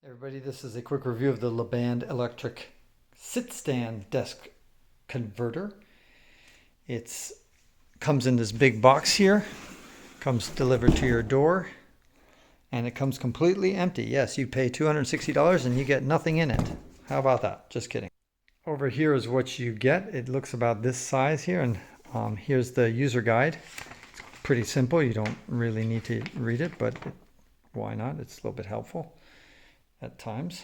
Everybody, this is a quick review of the Leband electric sit-stand desk converter. It comes in this big box here, comes delivered to your door, and it comes completely empty. Yes, you pay $260 and you get nothing in it. How about that? Just kidding. Over here is what you get. It looks about this size here, and here's the user guide. Pretty simple. You don't really need to read it, but why not? It's a little bit helpful at times.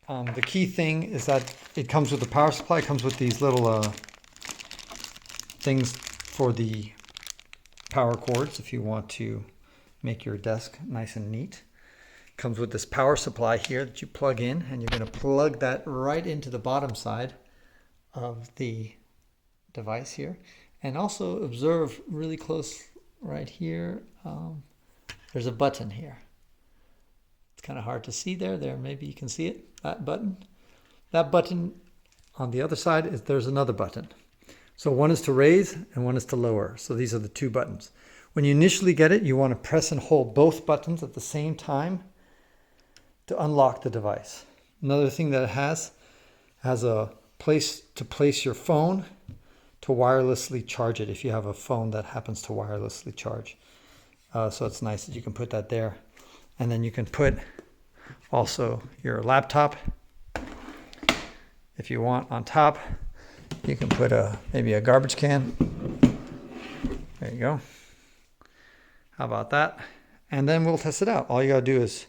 The key thing is that it comes with the power supply. It comes with these little things for the power cords if you want to make your desk nice and neat. It comes with this power supply here that you plug in, and you're going to plug that right into the bottom side of the device here. And also observe really close right here, there's a button here. It's kind of hard to see there. Maybe you can see it, that button. That button on the other side, there's another button. So one is to raise and one is to lower. So these are the two buttons. When you initially get it, you want to press and hold both buttons at the same time to unlock the device. Another thing that it has a place to place your phone to wirelessly charge it if you have a phone that happens to wirelessly charge. So it's nice that you can put that there. And then you can put also your laptop if you want on top. You can put maybe a garbage can. There you go. How about that? And then we'll test it out. All you gotta do is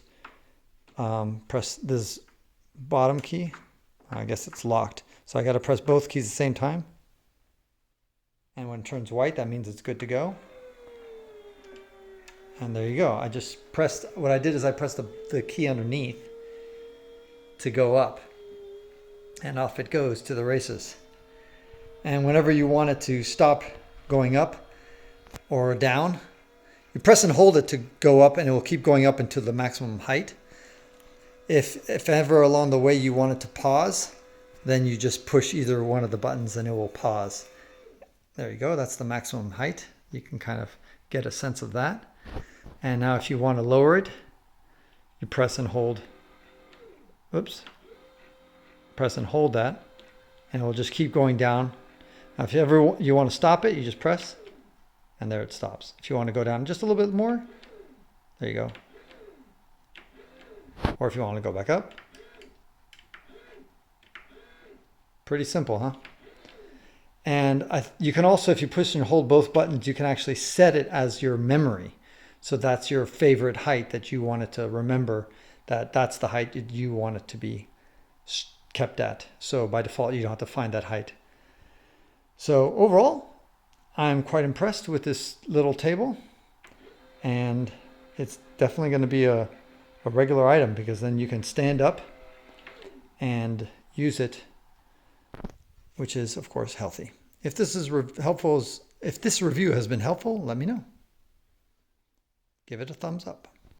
press this bottom key. I guess it's locked. So I gotta press both keys at the same time. And when it turns white, that means it's good to go. And there you go. I just pressed, what I did is I pressed the key underneath to go up. And off it goes to the races. And whenever you want it to stop going up or down, you press and hold it to go up, and it will keep going up until the maximum height. If ever along the way you want it to pause, then you just push either one of the buttons and it will pause. There you go. That's the maximum height. You can kind of get a sense of that. And now if you want to lower it, you press and hold. Oops. Press and hold that, and it will just keep going down. Now if you want to stop it, you just press, and there it stops. If you want to go down just a little bit more, there you go. Or if you want to go back up. Pretty simple, huh? And you can also, if you push and hold both buttons, you can actually set it as your memory. So that's your favorite height that you want it to remember, that's the height that you want it to be kept at. So by default, you don't have to find that height. So overall, I'm quite impressed with this little table. And it's definitely going to be a regular item, because then you can stand up and use it, which is, of course, healthy. If this is helpful, if this review has been helpful, let me know. Give it a thumbs up.